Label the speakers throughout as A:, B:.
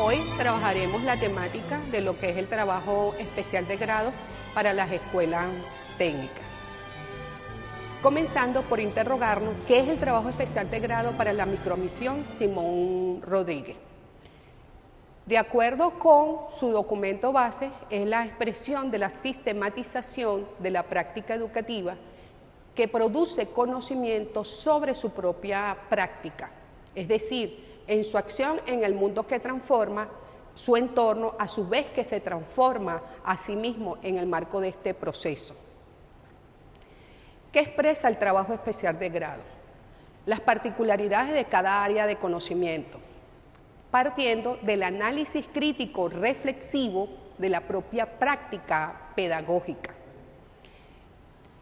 A: Hoy trabajaremos la temática de lo que es el trabajo especial de grado para las escuelas técnicas. Comenzando por interrogarnos qué es el trabajo especial de grado para la micromisión Simón Rodríguez. De acuerdo con su documento base, es la expresión de la sistematización de la práctica educativa que produce conocimiento sobre su propia práctica, es decir, en su acción en el mundo que transforma su entorno, a su vez que se transforma a sí mismo en el marco de este proceso. ¿Qué expresa el trabajo especial de grado? Las particularidades de cada área de conocimiento, partiendo del análisis crítico reflexivo de la propia práctica pedagógica,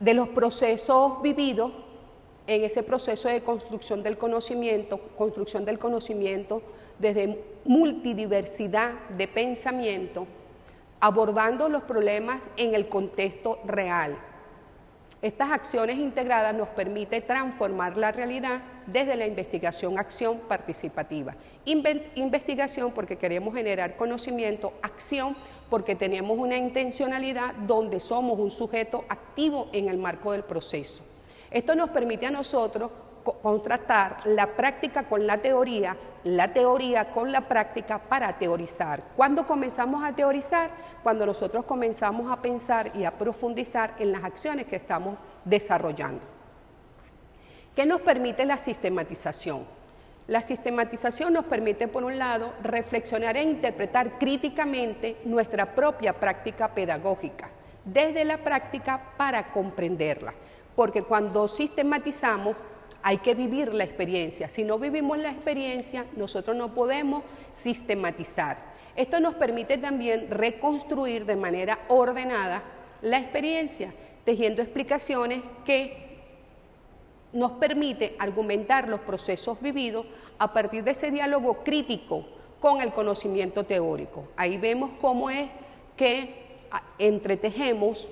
A: de los procesos vividos en ese proceso de construcción del conocimiento desde multidiversidad de pensamiento, abordando los problemas en el contexto real. Estas acciones integradas nos permiten transformar la realidad desde la investigación-acción participativa. Investigación porque queremos generar conocimiento, acción porque tenemos una intencionalidad donde somos un sujeto activo en el marco del proceso. Esto nos permite a nosotros contrastar la práctica con la teoría con la práctica para teorizar. ¿Cuándo comenzamos a teorizar? Cuando nosotros comenzamos a pensar y a profundizar en las acciones que estamos desarrollando. ¿Qué nos permite la sistematización? La sistematización nos permite, por un lado, reflexionar e interpretar críticamente nuestra propia práctica pedagógica, desde la práctica para comprenderla. Porque cuando sistematizamos hay que vivir la experiencia. Si no vivimos la experiencia, nosotros no podemos sistematizar. Esto nos permite también reconstruir de manera ordenada la experiencia, tejiendo explicaciones que nos permite argumentar los procesos vividos a partir de ese diálogo crítico con el conocimiento teórico. Ahí vemos cómo es que entretejemos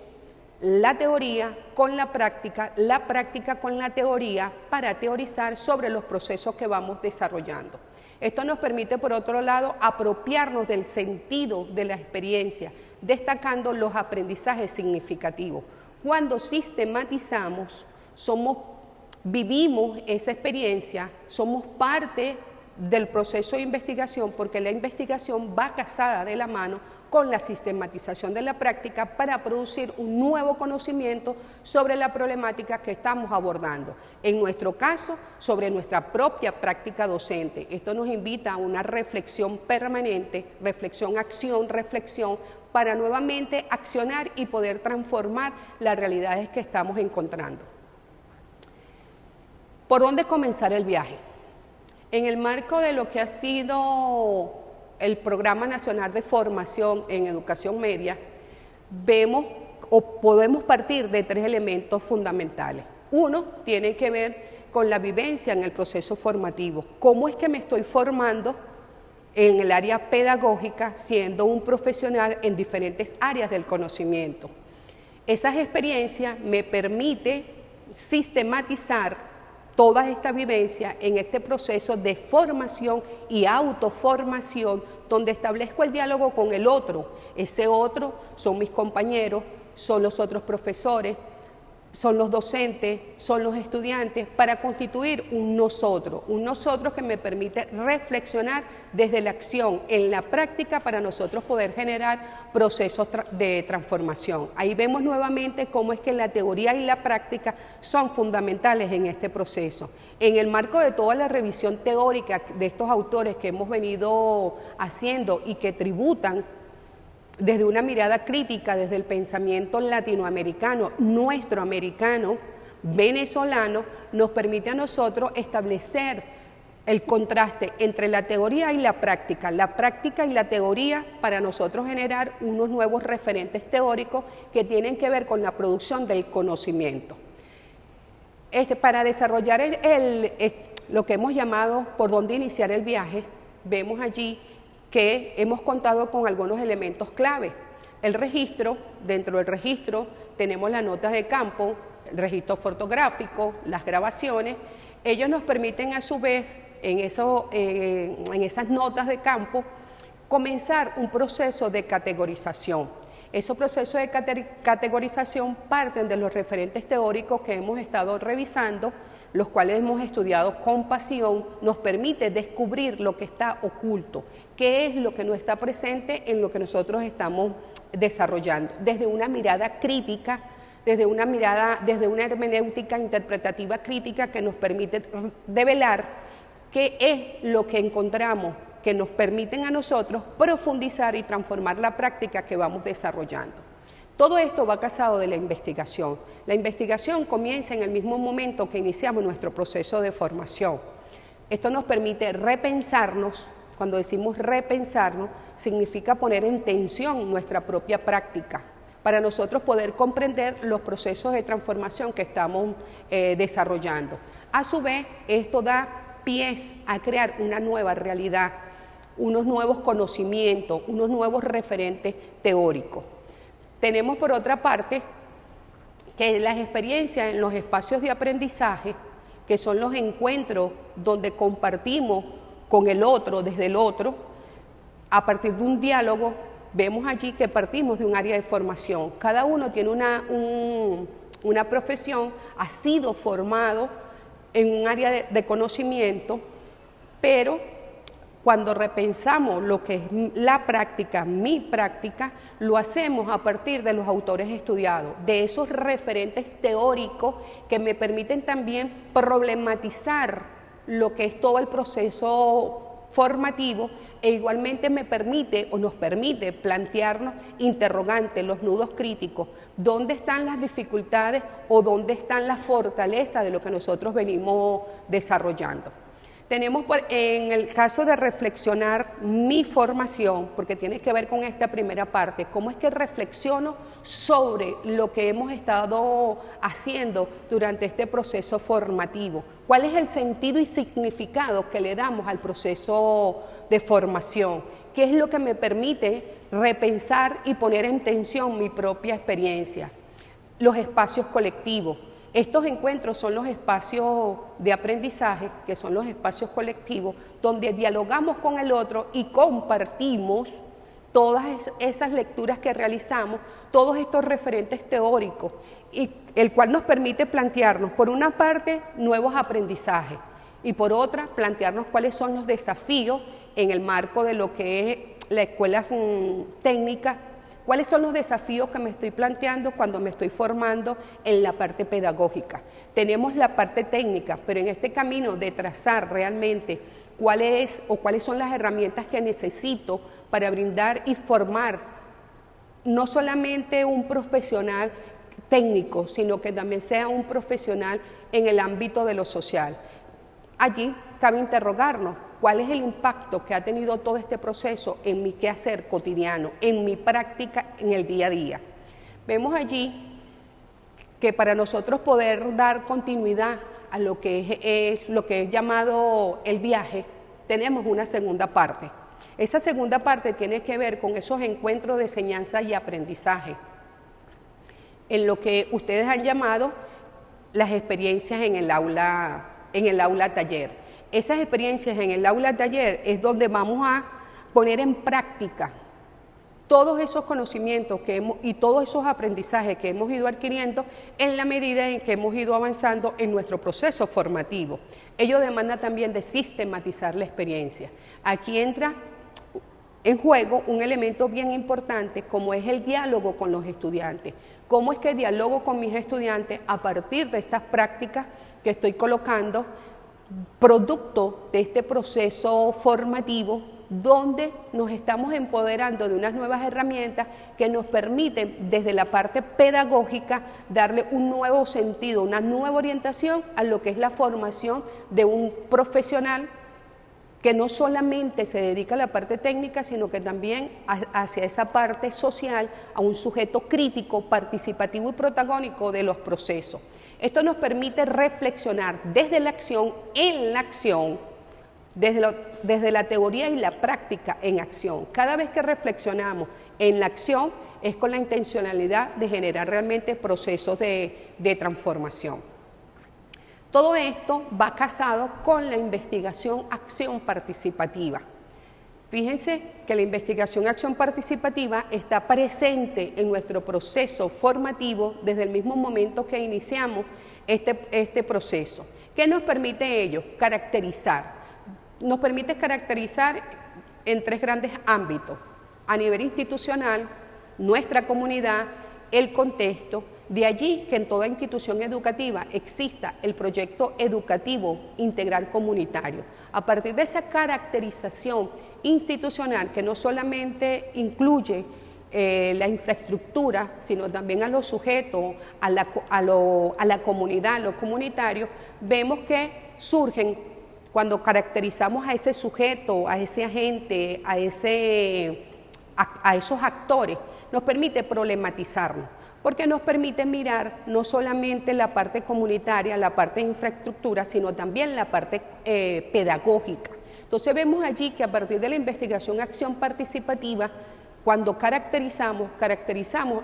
A: la teoría con la práctica con la teoría para teorizar sobre los procesos que vamos desarrollando. Esto nos permite, por otro lado, apropiarnos del sentido de la experiencia, destacando los aprendizajes significativos. Cuando sistematizamos, vivimos esa experiencia, somos parte del proceso de investigación, porque la investigación va casada de la mano con la sistematización de la práctica para producir un nuevo conocimiento sobre la problemática que estamos abordando. En nuestro caso, sobre nuestra propia práctica docente. Esto nos invita a una reflexión permanente, reflexión, acción, reflexión, para nuevamente accionar y poder transformar las realidades que estamos encontrando. ¿Por dónde comenzar el viaje? En el marco de lo que ha sido el Programa Nacional de Formación en Educación Media, vemos o podemos partir de tres elementos fundamentales. Uno tiene que ver con la vivencia en el proceso formativo. ¿Cómo es que me estoy formando en el área pedagógica siendo un profesional en diferentes áreas del conocimiento? Esas experiencias me permiten sistematizar toda esta vivencia en este proceso de formación y autoformación, donde establezco el diálogo con el otro. Ese otro son mis compañeros, son los otros profesores, son los docentes, son los estudiantes, para constituir un nosotros que me permite reflexionar desde la acción en la práctica para nosotros poder generar procesos de transformación. Ahí vemos nuevamente cómo es que la teoría y la práctica son fundamentales en este proceso. En el marco de toda la revisión teórica de estos autores que hemos venido haciendo y que tributan desde una mirada crítica, desde el pensamiento latinoamericano, nuestro americano, venezolano, nos permite a nosotros establecer el contraste entre la teoría y la práctica y la teoría para nosotros generar unos nuevos referentes teóricos que tienen que ver con la producción del conocimiento. Para desarrollar lo que hemos llamado por dónde iniciar el viaje, vemos allí que hemos contado con algunos elementos clave. El registro, dentro del registro tenemos las notas de campo, el registro fotográfico, las grabaciones. Ellos nos permiten a su vez en esas notas de campo comenzar un proceso de categorización. Esos procesos de categorización parten de los referentes teóricos que hemos estado revisando, los cuales hemos estudiado con pasión, nos permite descubrir lo que está oculto, qué es lo que no está presente en lo que nosotros estamos desarrollando, desde una mirada crítica, desde una hermenéutica interpretativa crítica que nos permite develar qué es lo que encontramos, que nos permiten a nosotros profundizar y transformar la práctica que vamos desarrollando. Todo esto va casado de la investigación. La investigación comienza en el mismo momento que iniciamos nuestro proceso de formación. Esto nos permite repensarnos. Cuando decimos repensarnos, significa poner en tensión nuestra propia práctica para nosotros poder comprender los procesos de transformación que estamos desarrollando. A su vez, esto da pies a crear una nueva realidad, unos nuevos conocimientos, unos nuevos referentes teóricos. Tenemos por otra parte que las experiencias en los espacios de aprendizaje, que son los encuentros donde compartimos con el otro, desde el otro, a partir de un diálogo, vemos allí que partimos de un área de formación. Cada uno tiene una profesión, ha sido formado en un área de conocimiento, pero cuando repensamos lo que es la práctica, mi práctica, lo hacemos a partir de los autores estudiados, de esos referentes teóricos que me permiten también problematizar lo que es todo el proceso formativo e igualmente me permite o nos permite plantearnos interrogantes, los nudos críticos, dónde están las dificultades o dónde están las fortalezas de lo que nosotros venimos desarrollando. Tenemos en el caso de reflexionar mi formación, porque tiene que ver con esta primera parte, cómo es que reflexiono sobre lo que hemos estado haciendo durante este proceso formativo, cuál es el sentido y significado que le damos al proceso de formación, qué es lo que me permite repensar y poner en tensión mi propia experiencia, los espacios colectivos. Estos encuentros son los espacios de aprendizaje, que son los espacios colectivos, donde dialogamos con el otro y compartimos todas esas lecturas que realizamos, todos estos referentes teóricos, y el cual nos permite plantearnos, por una parte, nuevos aprendizajes, y por otra, plantearnos cuáles son los desafíos en el marco de lo que es la escuela técnica. ¿Cuáles son los desafíos que me estoy planteando cuando me estoy formando en la parte pedagógica? Tenemos la parte técnica, pero en este camino de trazar realmente cuáles son las herramientas que necesito para brindar y formar no solamente un profesional técnico, sino que también sea un profesional en el ámbito de lo social. Allí cabe interrogarnos cuál es el impacto que ha tenido todo este proceso en mi quehacer cotidiano, en mi práctica en el día a día. Vemos allí que para nosotros poder dar continuidad a lo que es llamado el viaje, tenemos una segunda parte. Esa segunda parte tiene que ver con esos encuentros de enseñanza y aprendizaje, en lo que ustedes han llamado las experiencias en el aula taller. Esas experiencias en el aula taller es donde vamos a poner en práctica todos esos conocimientos y todos esos aprendizajes que hemos ido adquiriendo en la medida en que hemos ido avanzando en nuestro proceso formativo. Ello demanda también de sistematizar la experiencia. Aquí entra en juego un elemento bien importante como es el diálogo con los estudiantes. ¿Cómo es que dialogo con mis estudiantes a partir de estas prácticas que estoy colocando, producto de este proceso formativo, donde nos estamos empoderando de unas nuevas herramientas que nos permiten desde la parte pedagógica darle un nuevo sentido, una nueva orientación a lo que es la formación de un profesional que no solamente se dedica a la parte técnica, sino que también hacia esa parte social, a un sujeto crítico, participativo y protagónico de los procesos. Esto nos permite reflexionar desde la acción, en la acción, desde la teoría y la práctica en acción. Cada vez que reflexionamos en la acción es con la intencionalidad de generar realmente procesos de transformación. Todo esto va casado con la investigación-acción participativa. Fíjense que la investigación acción participativa está presente en nuestro proceso formativo desde el mismo momento que iniciamos este proceso. ¿Qué nos permite ello? Caracterizar. Nos permite caracterizar en 3 grandes ámbitos: a nivel institucional, nuestra comunidad, el contexto. De allí que en toda institución educativa exista el proyecto educativo integral comunitario. A partir de esa caracterización institucional que no solamente incluye la infraestructura, sino también a los sujetos, a la comunidad, a los comunitarios, vemos que surgen, cuando caracterizamos a ese sujeto, a ese agente, a esos actores, nos permite problematizarnos, porque nos permite mirar no solamente la parte comunitaria, la parte de infraestructura, sino también la parte pedagógica. Entonces vemos allí que a partir de la investigación acción participativa, cuando caracterizamos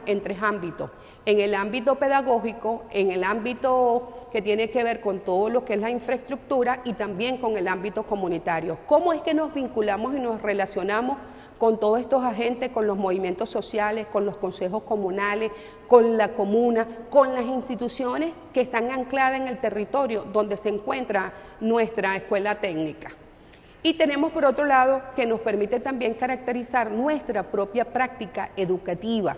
A: en 3 ámbitos: en el ámbito pedagógico, en el ámbito que tiene que ver con todo lo que es la infraestructura y también con el ámbito comunitario. ¿Cómo es que nos vinculamos y nos relacionamos con todos estos agentes, con los movimientos sociales, con los consejos comunales, con la comuna, con las instituciones que están ancladas en el territorio donde se encuentra nuestra escuela técnica? Y tenemos por otro lado que nos permite también caracterizar nuestra propia práctica educativa,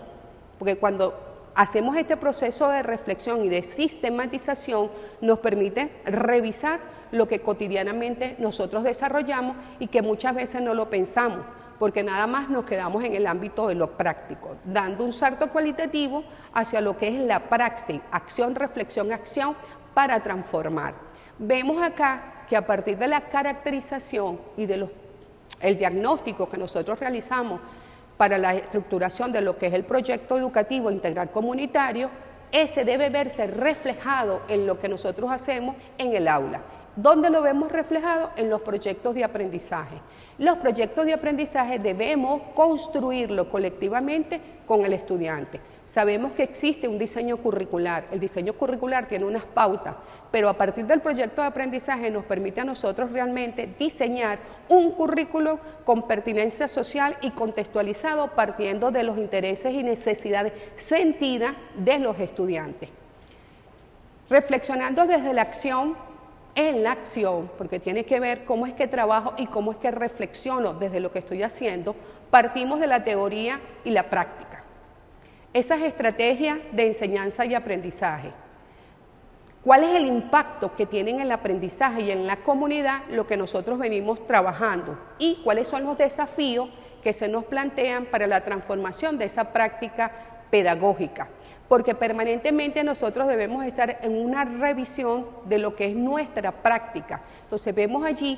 A: porque cuando hacemos este proceso de reflexión y de sistematización nos permite revisar lo que cotidianamente nosotros desarrollamos y que muchas veces no lo pensamos, porque nada más nos quedamos en el ámbito de lo práctico, dando un salto cualitativo hacia lo que es la praxis, acción, reflexión, acción para transformar. Vemos acá que a partir de la caracterización y del diagnóstico que nosotros realizamos para la estructuración de lo que es el proyecto educativo integral comunitario, ese debe verse reflejado en lo que nosotros hacemos en el aula. ¿Dónde lo vemos reflejado? En los proyectos de aprendizaje. Los proyectos de aprendizaje debemos construirlo colectivamente con el estudiante. Sabemos que existe un diseño curricular. El diseño curricular tiene unas pautas, pero a partir del proyecto de aprendizaje nos permite a nosotros realmente diseñar un currículo con pertinencia social y contextualizado partiendo de los intereses y necesidades sentidas de los estudiantes. Reflexionando desde la acción, en la acción, porque tiene que ver cómo es que trabajo y cómo es que reflexiono desde lo que estoy haciendo, partimos de la teoría y la práctica. Esas estrategias de enseñanza y aprendizaje. ¿Cuál es el impacto que tiene en el aprendizaje y en la comunidad lo que nosotros venimos trabajando? ¿Y cuáles son los desafíos que se nos plantean para la transformación de esa práctica pedagógica? Porque permanentemente nosotros debemos estar en una revisión de lo que es nuestra práctica. Entonces vemos allí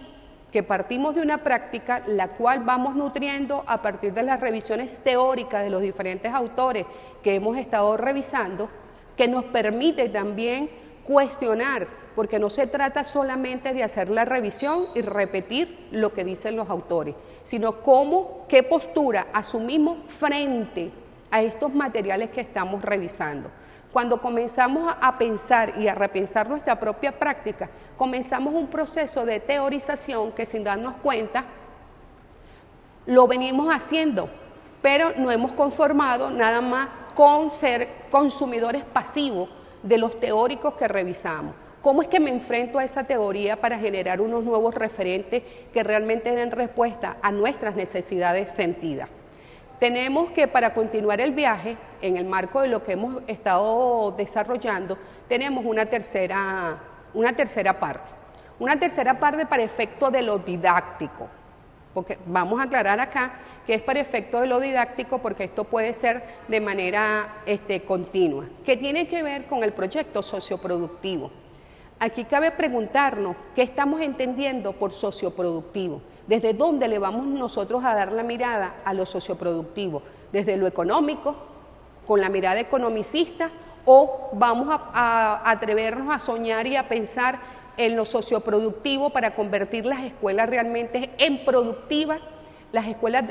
A: que partimos de una práctica la cual vamos nutriendo a partir de las revisiones teóricas de los diferentes autores que hemos estado revisando, que nos permite también cuestionar, porque no se trata solamente de hacer la revisión y repetir lo que dicen los autores, sino qué postura asumimos frente a estos materiales que estamos revisando. Cuando comenzamos a pensar y a repensar nuestra propia práctica, comenzamos un proceso de teorización que sin darnos cuenta lo venimos haciendo, pero no hemos conformado nada más con ser consumidores pasivos de los teóricos que revisamos. ¿Cómo es que me enfrento a esa teoría para generar unos nuevos referentes que realmente den respuesta a nuestras necesidades sentidas? Tenemos que, para continuar el viaje, en el marco de lo que hemos estado desarrollando, tenemos una tercera parte. Una tercera parte para efecto de lo didáctico, porque vamos a aclarar acá que es para efecto de lo didáctico porque esto puede ser de manera continua, que tiene que ver con el proyecto socioproductivo. Aquí cabe preguntarnos qué estamos entendiendo por socioproductivo. ¿Desde dónde le vamos nosotros a dar la mirada a lo socioproductivo? ¿Desde lo económico, con la mirada economicista, o vamos a atrevernos a soñar y a pensar en lo socioproductivo para convertir las escuelas realmente en productivas, las escuelas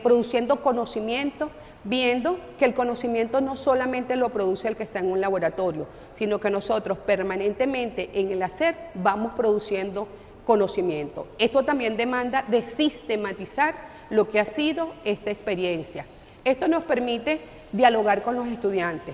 A: produciendo conocimiento, viendo que el conocimiento no solamente lo produce el que está en un laboratorio, sino que nosotros permanentemente en el hacer vamos produciendo conocimiento. Esto también demanda de sistematizar lo que ha sido esta experiencia. Esto nos permite dialogar con los estudiantes.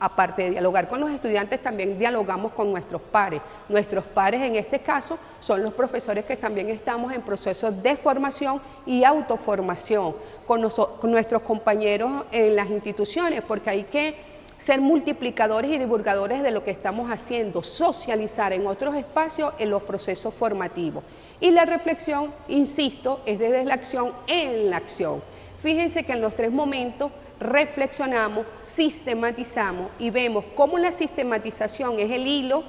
A: Aparte de dialogar con los estudiantes, también dialogamos con nuestros pares. Nuestros pares en este caso son los profesores que también estamos en procesos de formación y autoformación con nuestros compañeros en las instituciones, porque hay que ser multiplicadores y divulgadores de lo que estamos haciendo, socializar en otros espacios en los procesos formativos. Y la reflexión, insisto, es desde la acción en la acción. Fíjense que en los 3 momentos reflexionamos, sistematizamos y vemos cómo la sistematización es el hilo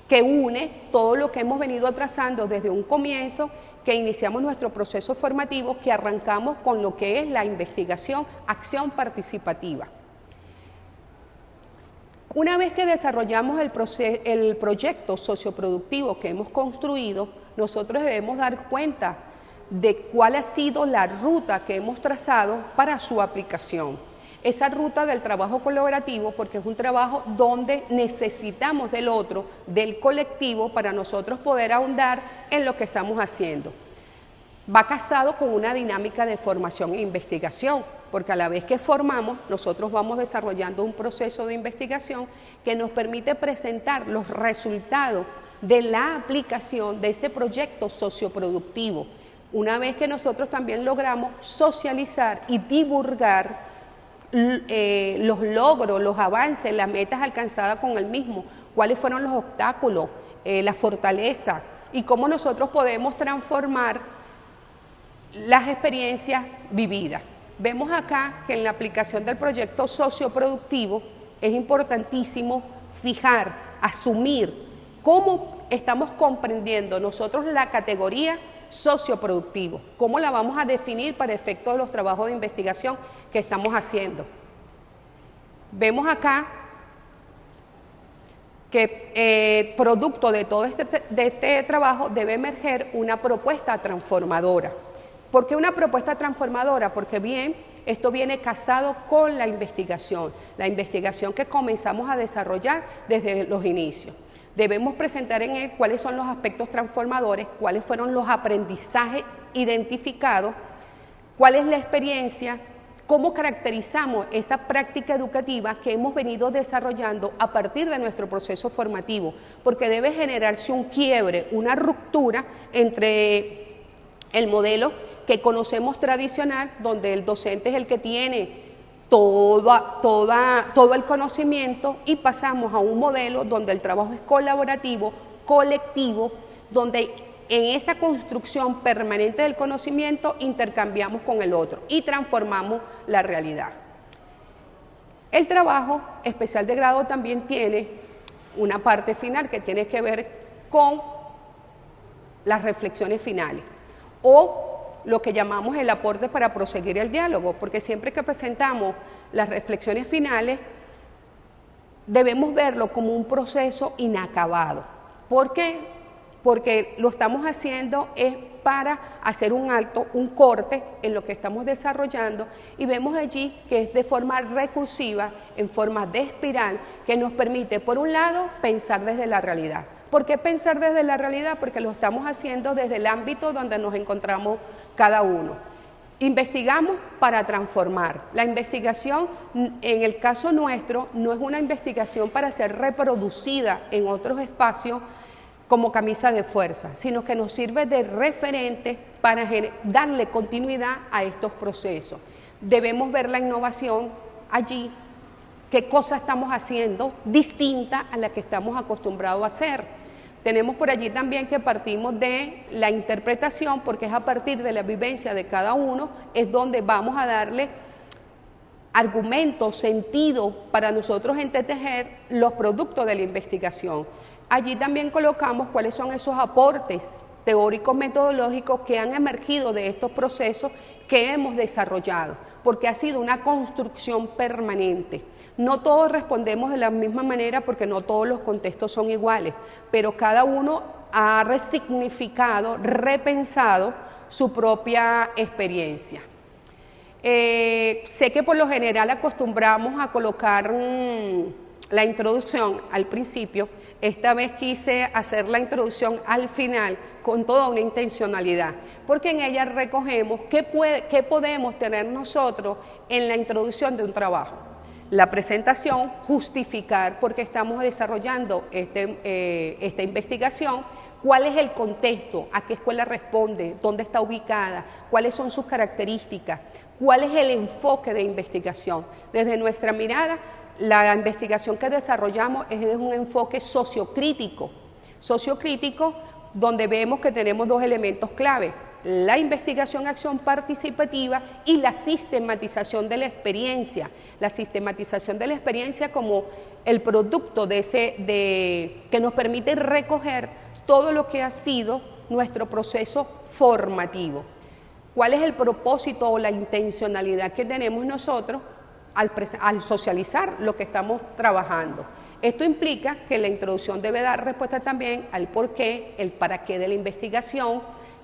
A: que une todo lo que hemos venido trazando desde un comienzo, que iniciamos nuestro proceso formativo, que arrancamos con lo que es la investigación, acción participativa. Una vez que desarrollamos el proyecto socioproductivo que hemos construido, nosotros debemos dar cuenta de cuál ha sido la ruta que hemos trazado para su aplicación. Esa ruta del trabajo colaborativo, porque es un trabajo donde necesitamos del otro, del colectivo, para nosotros poder ahondar en lo que estamos haciendo. Va casado con una dinámica de formación e investigación, porque a la vez que formamos, nosotros vamos desarrollando un proceso de investigación que nos permite presentar los resultados de la aplicación de este proyecto socioproductivo. Una vez que nosotros también logramos socializar y divulgar los logros, los avances, las metas alcanzadas con el mismo, cuáles fueron los obstáculos, la fortaleza y cómo nosotros podemos transformar las experiencias vividas. Vemos acá que en la aplicación del proyecto socioproductivo es importantísimo fijar, asumir cómo estamos comprendiendo nosotros la categoría socioproductivo, cómo la vamos a definir para efectos de los trabajos de investigación que estamos haciendo. Vemos acá que producto de todo este trabajo debe emerger una propuesta transformadora. ¿Por qué una propuesta transformadora? Porque bien, esto viene casado con la investigación que comenzamos a desarrollar desde los inicios. Debemos presentar en él cuáles son los aspectos transformadores, cuáles fueron los aprendizajes identificados, cuál es la experiencia, cómo caracterizamos esa práctica educativa que hemos venido desarrollando a partir de nuestro proceso formativo, porque debe generarse un quiebre, una ruptura entre el modelo que conocemos tradicional, donde el docente es el que tiene todo el conocimiento, y pasamos a un modelo donde el trabajo es colaborativo, colectivo, donde en esa construcción permanente del conocimiento intercambiamos con el otro y transformamos la realidad. El trabajo especial de grado también tiene una parte final que tiene que ver con las reflexiones finales o lo que llamamos el aporte para proseguir el diálogo, porque siempre que presentamos las reflexiones finales debemos verlo como un proceso inacabado. ¿Por qué? Porque lo estamos haciendo es para hacer un alto, un corte en lo que estamos desarrollando, y vemos allí que es de forma recursiva, en forma de espiral, que nos permite, por un lado, pensar desde la realidad. ¿Por qué pensar desde la realidad? Porque lo estamos haciendo desde el ámbito donde nos encontramos cada uno. Investigamos para transformar. La investigación, en el caso nuestro, no es una investigación para ser reproducida en otros espacios como camisa de fuerza, sino que nos sirve de referente para darle continuidad a estos procesos. Debemos ver la innovación allí, qué cosas estamos haciendo distinta a la que estamos acostumbrados a hacer. Tenemos por allí también que partimos de la interpretación, porque es a partir de la vivencia de cada uno, es donde vamos a darle argumentos, sentido, para nosotros entretejer los productos de la investigación. Allí también colocamos cuáles son esos aportes teóricos metodológicos que han emergido de estos procesos que hemos desarrollado, porque ha sido una construcción permanente. No todos respondemos de la misma manera porque no todos los contextos son iguales, pero cada uno ha resignificado, repensado su propia experiencia. Sé que por lo general acostumbramos a colocar la introducción al principio, esta vez quise hacer la introducción al final con toda una intencionalidad, porque en ella recogemos qué podemos tener nosotros en la introducción de un trabajo. La presentación, justificar por qué estamos desarrollando esta investigación, cuál es el contexto, a qué escuela responde, dónde está ubicada, cuáles son sus características, cuál es el enfoque de investigación. Desde nuestra mirada, la investigación que desarrollamos es desde un enfoque sociocrítico, donde vemos que tenemos dos elementos clave: la investigación-acción participativa y la sistematización de la experiencia. La sistematización de la experiencia como el producto que nos permite recoger todo lo que ha sido nuestro proceso formativo. ¿Cuál es el propósito o la intencionalidad que tenemos nosotros al socializar lo que estamos trabajando? Esto implica que la introducción debe dar respuesta también al porqué, el para qué de la investigación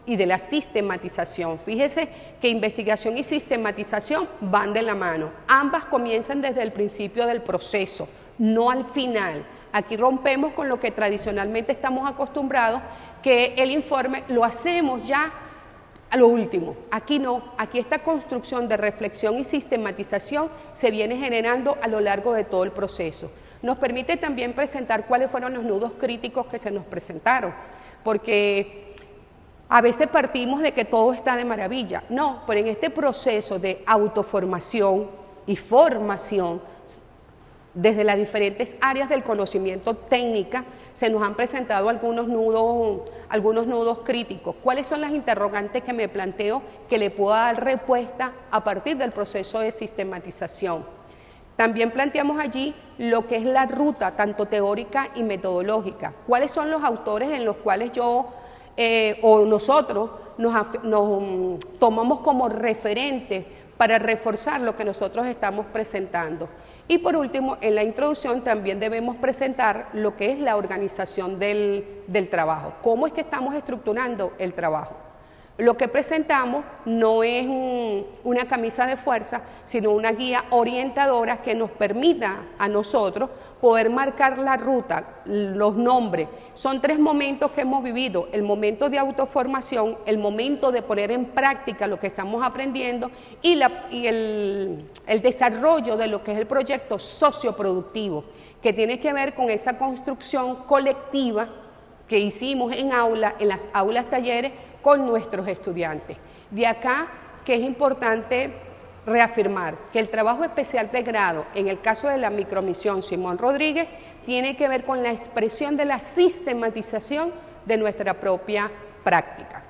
A: y de la sistematización. Fíjese que investigación y sistematización van de la mano. Ambas comienzan desde el principio del proceso, no al final. Aquí rompemos con lo que tradicionalmente estamos acostumbrados, que el informe lo hacemos ya a lo último. Aquí no, aquí esta construcción de reflexión y sistematización se viene generando a lo largo de todo el proceso. Nos permite también presentar cuáles fueron los nudos críticos que se nos presentaron, porque a veces partimos de que todo está de maravilla. No, pero en este proceso de autoformación y formación, desde las diferentes áreas del conocimiento técnica, se nos han presentado algunos nudos críticos. ¿Cuáles son las interrogantes que me planteo que le puedo dar respuesta a partir del proceso de sistematización? También planteamos allí lo que es la ruta, tanto teórica y metodológica. ¿Cuáles son los autores en los cuales nosotros nos tomamos como referente para reforzar lo que nosotros estamos presentando? Y por último, en la introducción también debemos presentar lo que es la organización del trabajo. ¿Cómo es que estamos estructurando el trabajo? Lo que presentamos no es una camisa de fuerza, sino una guía orientadora que nos permita a nosotros poder marcar la ruta, los nombres. Son 3 momentos que hemos vivido: el momento de autoformación, el momento de poner en práctica lo que estamos aprendiendo y el desarrollo de lo que es el proyecto socioproductivo, que tiene que ver con esa construcción colectiva que hicimos en las aulas talleres con nuestros estudiantes. De acá que es importante reafirmar que el trabajo especial de grado, en el caso de la micromisión Simón Rodríguez, tiene que ver con la expresión de la sistematización de nuestra propia práctica.